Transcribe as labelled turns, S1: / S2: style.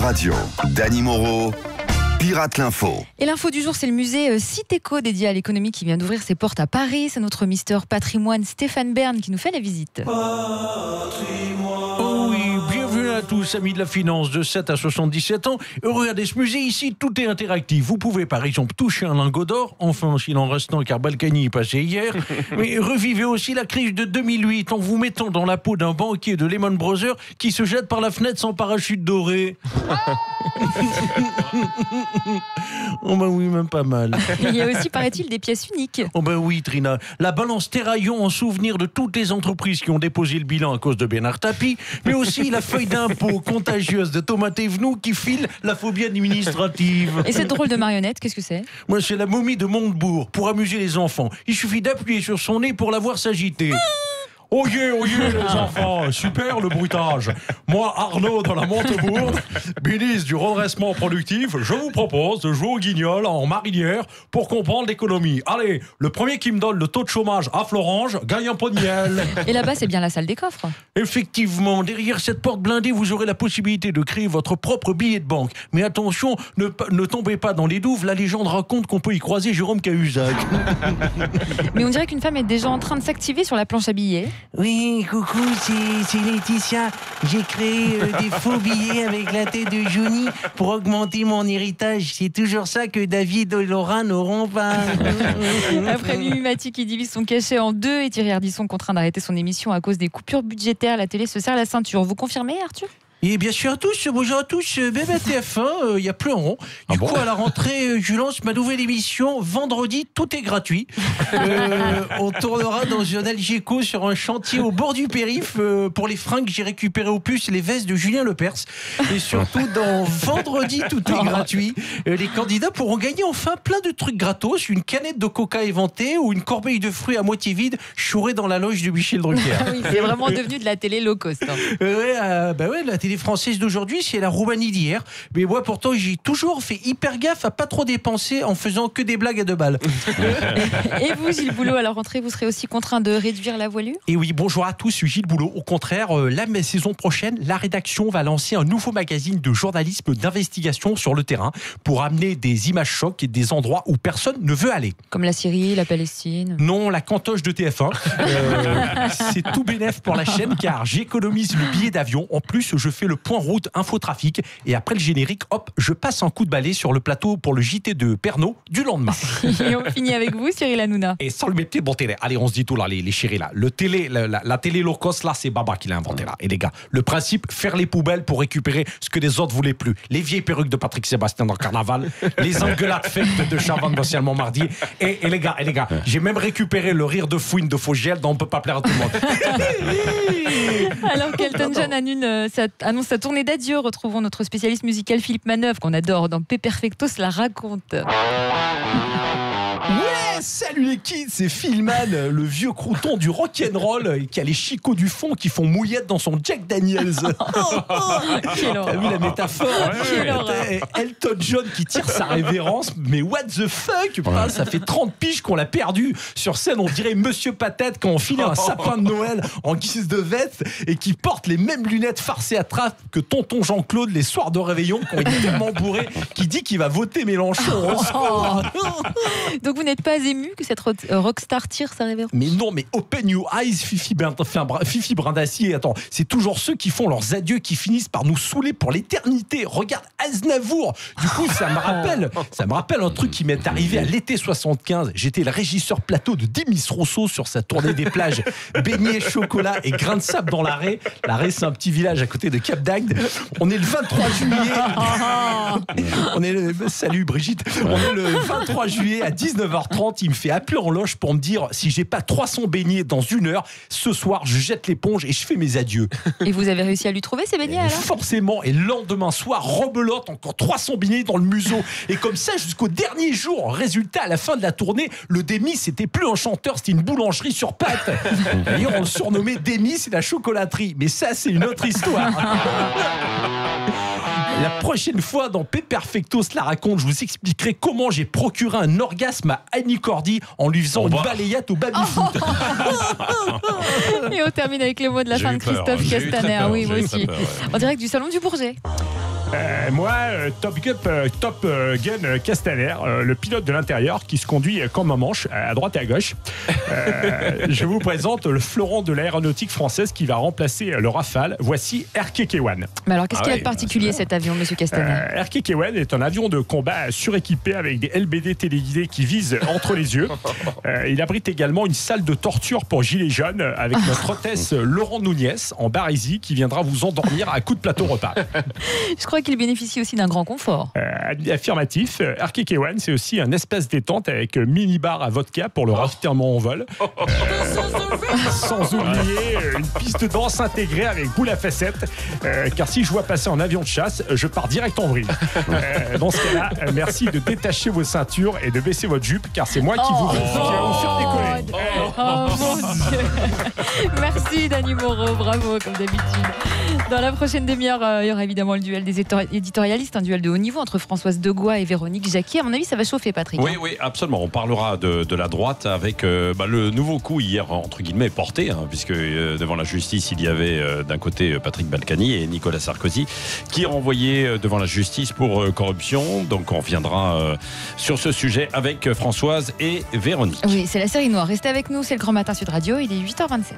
S1: Radio, Dany Moreau, Pirate l'Info.
S2: Et l'info du jour, c'est le musée Citéco dédié à l'économie qui vient d'ouvrir ses portes à Paris. C'est notre Mister Patrimoine Stéphane Bern qui nous fait la visite.
S3: Oh oui, bienvenue à tous, amis de la finance de 7 à 77 ans. Regardez ce musée ici, tout est interactif. Vous pouvez par exemple toucher un lingot d'or, enfin s'il en reste un car Balkany est passé hier. Mais revivez aussi la crise de 2008 en vous mettant dans la peau d'un banquier de Lehman Brothers qui se jette par la fenêtre sans parachute doré. Oh ben oui, même pas mal.
S2: Il y a aussi, paraît-il, des pièces uniques.
S3: Oh ben oui, Trina. La balance Terraillon en souvenir de toutes les entreprises qui ont déposé le bilan à cause de Bernard Tapie, mais aussi la feuille d'impôt contagieuse de Thomas Thévenoud qui file la phobie administrative.
S2: Et cette drôle de marionnette, qu'est-ce que c'est ?
S3: Moi, c'est la momie de Montebourg pour amuser les enfants. Il suffit d'appuyer sur son nez pour la voir s'agiter. Oyez, les enfants, super le bruitage. Moi, Arnaud de la Montebourg, ministre du redressement productif, je vous propose de jouer au guignol en marinière pour comprendre l'économie. Allez, le premier qui me donne le taux de chômage à Florange gagne un pot de miel.
S2: Et là-bas, c'est bien la salle des coffres.
S3: Effectivement, derrière cette porte blindée, vous aurez la possibilité de créer votre propre billet de banque. Mais attention, ne tombez pas dans les douves, la légende raconte qu'on peut y croiser Jérôme Cahuzac.
S2: Mais on dirait qu'une femme est déjà en train de s'activer sur la planche à billets.
S4: Oui, coucou, c'est Laetitia. J'ai créé des faux billets avec la tête de Johnny pour augmenter mon héritage. C'est toujours ça que David et Laura n'auront pas.
S2: Après Mimi Mati qui divise son cachet en deux et Thierry Ardisson contraint d'arrêter son émission à cause des coupures budgétaires, la télé se serre la ceinture. Vous confirmez, Arthur ?
S4: Et bien sûr à tous, bonjour à tous, même à TF1, il n'y a plus un rond. Du coup, à la rentrée, je lance ma nouvelle émission. Vendredi, tout est gratuit. On tournera dans un Algeco sur un chantier au bord du périph' pour les fringues. J'ai récupéré au plus les vestes de Julien Lepers. Et surtout, dans Vendredi, tout est gratuit, les candidats pourront gagner enfin plein de trucs gratos. Une canette de coca éventée ou une corbeille de fruits à moitié vide chourée dans la loge de Michel Drucker.
S2: Oui, c'est vraiment devenu de la télé low cost.
S4: La télé française d'aujourd'hui, c'est la Roumanie d'hier. Mais moi, pourtant, j'ai toujours fait hyper gaffe à pas trop dépenser en faisant que des blagues à 2 balles.
S2: Et vous, Gilles Boulot, à la rentrée, vous serez aussi contraint de réduire la voilure ?
S5: Et oui, bonjour à tous, je suis Gilles Boulot. Au contraire, la saison prochaine, la rédaction va lancer un nouveau magazine de journalisme d'investigation sur le terrain pour amener des images chocs et des endroits où personne ne veut aller.
S2: Comme la Syrie, la Palestine.
S5: Non, la cantoche de TF1. C'est tout bénef pour la chaîne car j'économise le billet d'avion. En plus, je fais le point route infotrafic et après le générique, hop, je passe un coup de balai sur le plateau pour le JT de Pernod du lendemain.
S2: Et on finit avec vous, Cyril Hanouna.
S5: Et sans le métier de bon télé. Allez, on se dit tout là, les chéris là. La télé low cost là, c'est Baba qui l'a inventé là. Et les gars, le principe, faire les poubelles pour récupérer ce que les autres voulaient plus. Les vieilles perruques de Patrick Sébastien dans le carnaval, les engueulades faites de Chavannes dans Montmardi. Et les gars, j'ai même récupéré le rire de fouine de Fogiel dont on peut pas plaire à tout le monde.
S2: Alors qu'Elton John annonce sa tournée d'adieu, retrouvons notre spécialiste musical Philippe Manœuvre, qu'on adore dans P Perfecto se la raconte.
S5: Ouais, salut les kids, c'est Philman, le vieux crouton du rock'n'roll qui a les chicots du fond qui font mouillette dans son Jack Daniels. T'as vu la métaphore? Elton John qui tire sa révérence, mais what the fuck? Putain, ça fait 30 piges qu'on l'a perdu sur scène, on dirait Monsieur Patate quand on file un sapin de Noël en guise de veste et qui porte les mêmes lunettes farcées à trappe que tonton Jean-Claude les soirs de réveillon quand il est tellement bourré qu'il dit qu'il va voter Mélenchon.
S2: Donc vous n'êtes pas ému que cette rockstar tire sa révérence?
S5: Mais non, mais open your eyes, Fifi Brindacier. Attends, c'est toujours ceux qui font leurs adieux qui finissent par nous saouler pour l'éternité. Regarde Aznavour. Du coup, ça me rappelle un truc qui m'est arrivé à l'été 75. J'étais le régisseur plateau de Demis Rousseau sur sa tournée des plages. Beignets, chocolat et grains de sable dans l'Arrêt. L'Arrêt, c'est un petit village à côté de Cap d'Agde. On est le 23 juillet. Salut Brigitte. On est le 23 juillet à 19h30. Il me fait appeler en loge pour me dire si j'ai pas 300 beignets dans 1 heure, ce soir, je jette l'éponge et je fais mes adieux.
S2: Et vous avez réussi à lui trouver ces beignets alors?
S5: Forcément. Et le lendemain soir, rebelote, encore 300 beignets dans le museau. Et comme ça, jusqu'au dernier jour. Résultat, à la fin de la tournée, le Demis, c'était plus un chanteur, c'était une boulangerie sur pattes. D'ailleurs, on le surnommait Demis et la chocolaterie. Mais ça, c'est une autre histoire. La prochaine fois, dans P Perfecto se la raconte, je vous expliquerai comment j'ai procuré un orgasme à Annie Cordy en lui faisant une balayette au baby-foot.
S2: Et on termine avec les mots de la fin de Christophe Castaner. Oui, moi aussi. En direct du Salon du Bourget.
S3: Moi, Top Gun Castaner, le pilote de l'intérieur qui se conduit comme un manche, à droite et à gauche. Je vous présente le fleuron de l'aéronautique française qui va remplacer le Rafale. Voici RKK-1.
S2: Mais alors, qu'est-ce qu'il y a de particulier cet avion, monsieur Castaner?
S3: RKK-1 est un avion de combat suréquipé avec des LBD téléguidés qui visent entre les yeux. Il abrite également une salle de torture pour gilets jaunes avec notre hôtesse Laurent Nunez en Barésie qui viendra vous endormir à coups de plateau repas.
S2: Je crois qu'il bénéficie aussi d'un grand confort.
S3: Affirmatif. RKK-1, c'est aussi un espace détente avec mini-bar à vodka pour le ravitaillement en vol. Sans oublier une piste de danse intégrée avec boule à facettes. Car si je vois passer en avion de chasse, je pars direct en vrille. Dans ce cas-là, merci de détacher vos ceintures et de baisser votre jupe car c'est moi qui va vous faire décoller.
S2: Oh mon Dieu. Merci Dany Moreau, bravo comme d'habitude. Dans la prochaine demi-heure, il y aura évidemment le duel des éditorialistes, un duel de haut niveau entre Françoise Degois et Véronique Jacquier. À mon avis, ça va chauffer, Patrick.
S6: Oui, absolument. On parlera de la droite avec le nouveau coup hier, entre guillemets, porté, puisque devant la justice, il y avait d'un côté Patrick Balkany et Nicolas Sarkozy qui renvoyaient devant la justice pour corruption. Donc on reviendra sur ce sujet avec Françoise et Véronique.
S2: Oui, c'est la série noire. Restez avec nous, c'est le Grand Matin Sud Radio, il est 8h27.